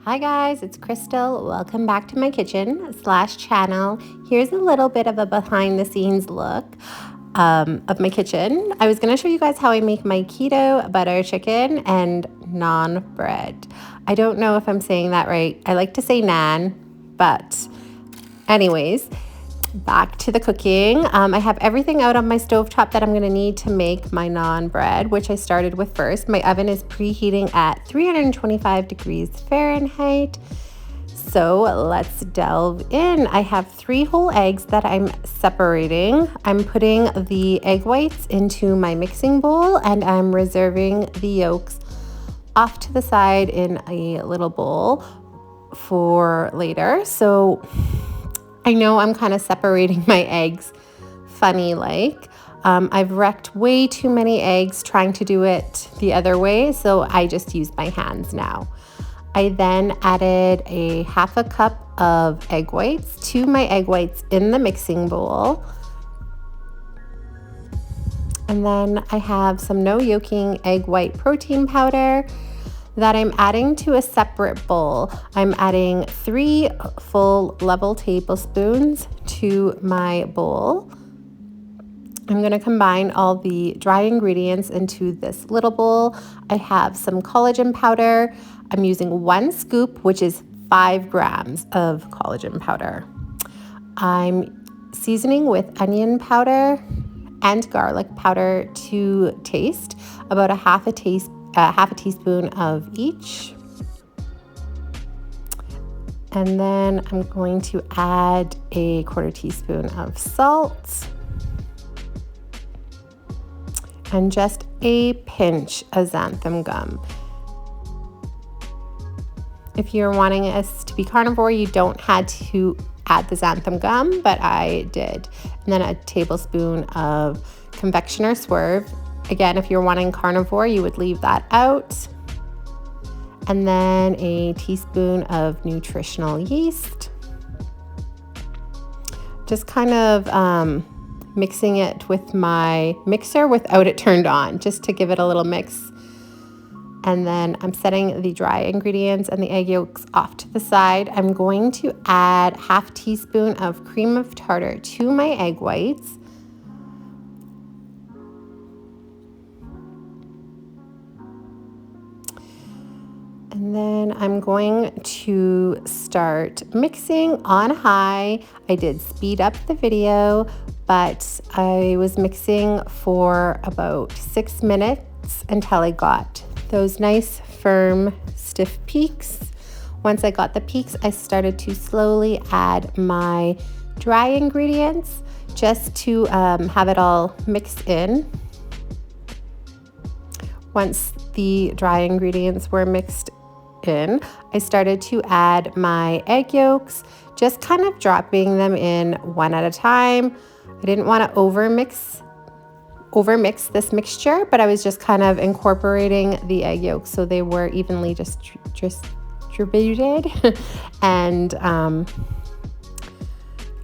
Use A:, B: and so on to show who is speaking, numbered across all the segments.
A: Hi guys, it's Crystal. Welcome back to my kitchen/channel. Here's a little bit of a behind the scenes look of my kitchen. I was going to show you guys how I make my keto butter chicken and naan bread. I don't know if I'm saying that right. I like to say naan, but anyways, back to the cooking. I have everything out on my stovetop that I'm going to need to make my naan bread, which I started with first. My oven is preheating at 325 degrees Fahrenheit. So let's delve in. I have 3 whole eggs that I'm separating. I'm putting the egg whites into my mixing bowl and I'm reserving the yolks off to the side in a little bowl for later. So I know I'm kind of separating my eggs funny like. I've wrecked way too many eggs trying to do it the other way, so I just use my hands now. I then added a half a cup of egg whites to my egg whites in the mixing bowl. And then I have some no yolking egg white protein powder that I'm adding to a separate bowl. I'm adding 3 full level tablespoons to my bowl. I'm going to combine all the dry ingredients into this little bowl. I have some collagen powder. I'm using 1 scoop, which is 5 grams of collagen powder. I'm seasoning with onion powder and garlic powder to taste, about a half a teaspoon of each. And then I'm going to add a 1/4 teaspoon of salt and just a pinch of xanthan gum. If you're wanting us to be carnivore, you don't have to add the xanthan gum, but I did. And then a tablespoon of confectioner swerve. Again, if you're wanting carnivore, you would leave that out. And then a teaspoon of Nutritional yeast. Just kind of mixing it with my mixer without it turned on, just to give it a little mix. And then I'm setting the dry ingredients and the egg yolks off to the side. I'm going to add half teaspoon of cream of tartar to my egg whites. And then I'm going to start mixing on high. I did speed up the video, but I was mixing for about 6 minutes until I got those nice, firm, stiff peaks. Once I got the peaks, I started to slowly add my dry ingredients just to have it all mixed in. Once the dry ingredients were mixed in, I started to add my egg yolks, just kind of dropping them in one at a time. I didn't want to overmix this mixture, but I was just kind of incorporating the egg yolks so they were evenly distributed. And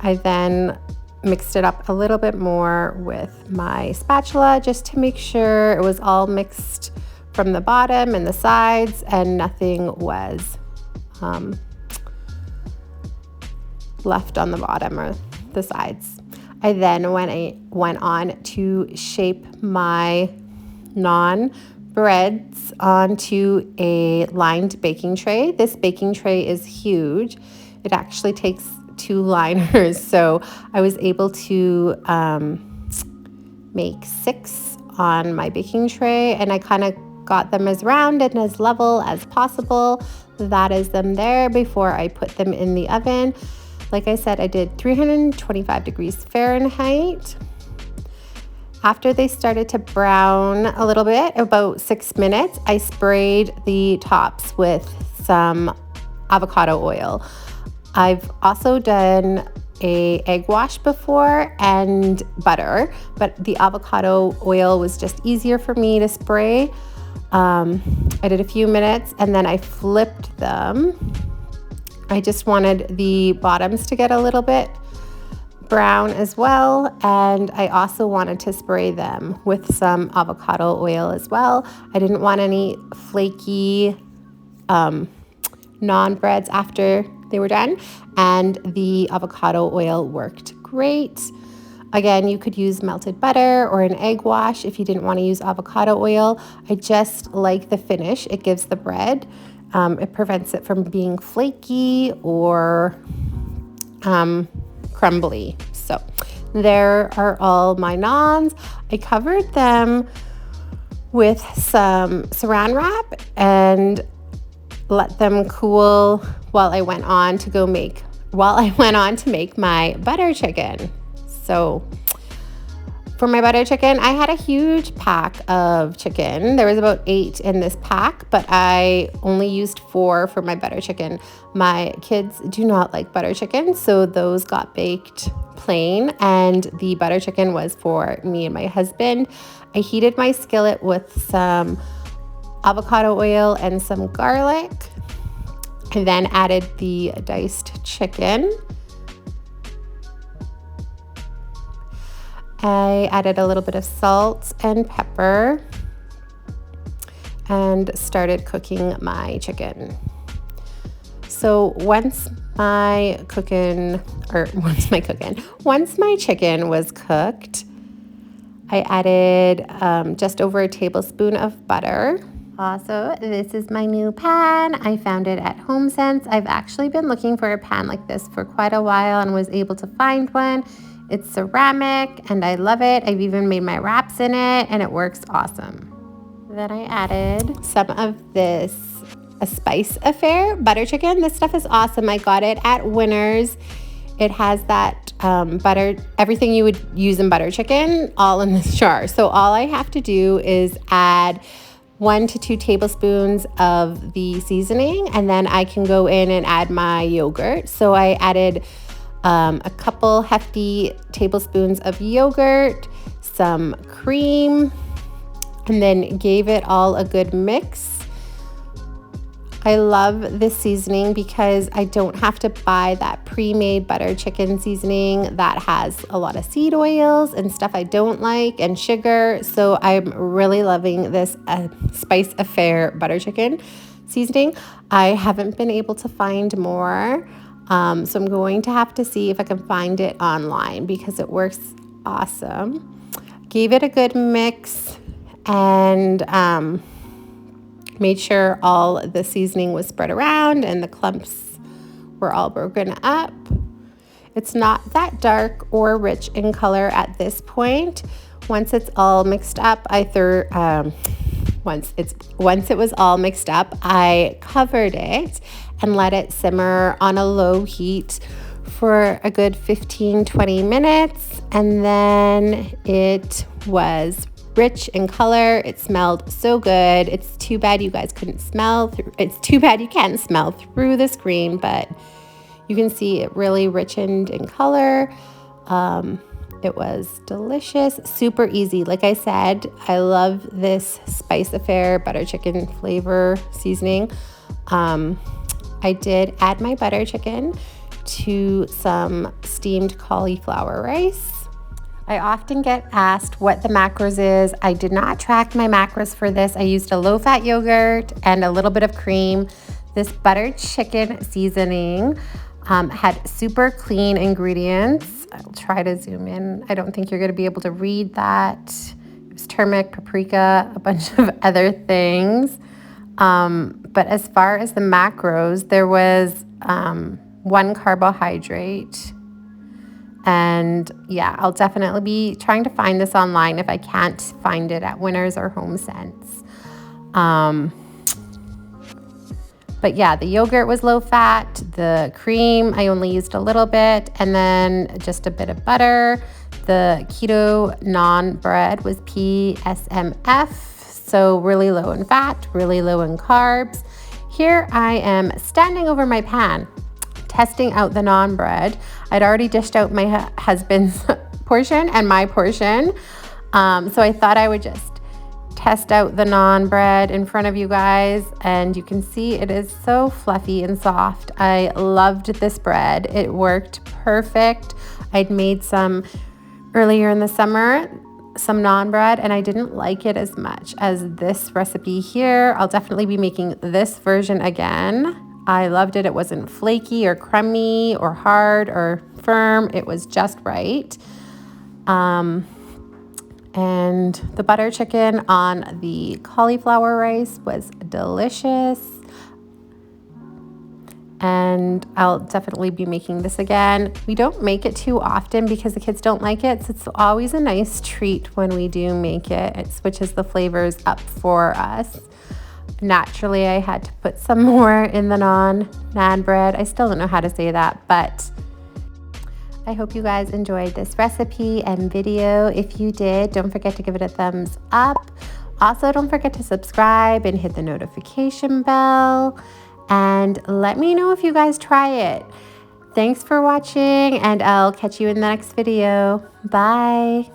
A: I then mixed it up a little bit more with my spatula just to make sure it was all mixed from the bottom and the sides and nothing was left on the bottom or the sides. I then went on to shape my naan breads onto a lined baking tray. This baking tray is huge. It actually takes 2 liners, so I was able to make 6 on my baking tray, and I kind of got them as round and as level as possible. That is them there before I put them in the oven. Like I said, I did 325 degrees Fahrenheit. After they started to brown a little bit, about 6 minutes, I sprayed the tops with some avocado oil. I've also done a egg wash before and butter, but the avocado oil was just easier for me to spray. I did a few minutes and then I flipped them. I just wanted the bottoms to get a little bit brown as well, and I also wanted to spray them with some avocado oil as well. I didn't want any flaky naan breads after they were done, and the avocado oil worked great. Again, you could use melted butter or an egg wash if you didn't want to use avocado oil. I just like the finish it gives the bread. It prevents it from being flaky or crumbly. So there are all my naans. I covered them with some saran wrap and let them cool while I went on to make my butter chicken. So for my butter chicken, I had a huge pack of chicken. There was about 8 in this pack, but I only used 4 for my butter chicken. My kids do not like butter chicken, so those got baked plain, and the butter chicken was for me and my husband. I heated my skillet with some avocado oil and some garlic, and then added the diced chicken. I added a little bit of salt and pepper and started cooking my chicken. So once my chicken was cooked, I added just over a tablespoon of butter. Also, this is my new pan. I found it at HomeSense. I've actually been looking for a pan like this for quite a while and was able to find one. It's ceramic and I love it. I've even made my wraps in it and it works awesome. Then I added some of this A Spice Affair butter chicken. This stuff is awesome. I got it at Winners. It has that butter, everything you would use in butter chicken, all in this jar. So all I have to do is add 1 to 2 tablespoons of the seasoning, and then I can go in and add my yogurt. So I added a couple hefty tablespoons of yogurt, some cream, and then gave it all a good mix. I love this seasoning because I don't have to buy that pre-made butter chicken seasoning that has a lot of seed oils and stuff I don't like and sugar. So I'm really loving this Spice Affair butter chicken seasoning. I haven't been able to find more. So I'm going to have to see if I can find it online because it works awesome. Gave it a good mix and made sure all the seasoning was spread around and the clumps were all broken up. It's not that dark or rich in color at this point. Once it's all mixed up, once it was all mixed up, I covered it and let it simmer on a low heat for a good 15-20 minutes, and then it was rich in color. It smelled so good. It's too bad you guys couldn't smell through. It's too bad you can't smell through the screen, but you can see it really richened in color. It was delicious, super easy. Like I said, I love this Spice Affair butter chicken flavor seasoning. I did add my butter chicken to some steamed cauliflower rice. I often get asked what the macros is. I did not track my macros for this. I used a low-fat yogurt and a little bit of cream. This butter chicken seasoning had super clean ingredients. I'll try to zoom in. I don't think you're going to be able to read that. It was turmeric, paprika, a bunch of other things. But as far as the macros, there was 1 carbohydrate. And yeah, I'll definitely be trying to find this online if I can't find it at Winners or HomeSense. But yeah, the yogurt was low fat, the cream, I only used a little bit, and then just a bit of butter. The Keto Naan Bread was PSMF, so really low in fat, really low in carbs. Here I am standing over my pan, testing out the naan bread. I'd already dished out my husband's portion and my portion. So I thought I would just test out the naan bread in front of you guys, and you can see it is so fluffy and soft. I loved this bread. It worked perfect. I'd made some earlier in the summer, some naan bread, and I didn't like it as much as this recipe here. I'll definitely be making this version again. I loved it. It wasn't flaky or crummy or hard or firm. It was just right. And the butter chicken on the cauliflower rice was delicious. And I'll definitely be making this again. We don't make it too often because the kids don't like it. So it's always a nice treat when we do make it. It switches the flavors up for us. Naturally, I had to put some more in the naan bread. I still don't know how to say that, but I hope you guys enjoyed this recipe and video. If you did, don't forget to give it a thumbs up. Also, don't forget to subscribe and hit the notification bell. And let me know if you guys try it. Thanks for watching, and I'll catch you in the next video. Bye.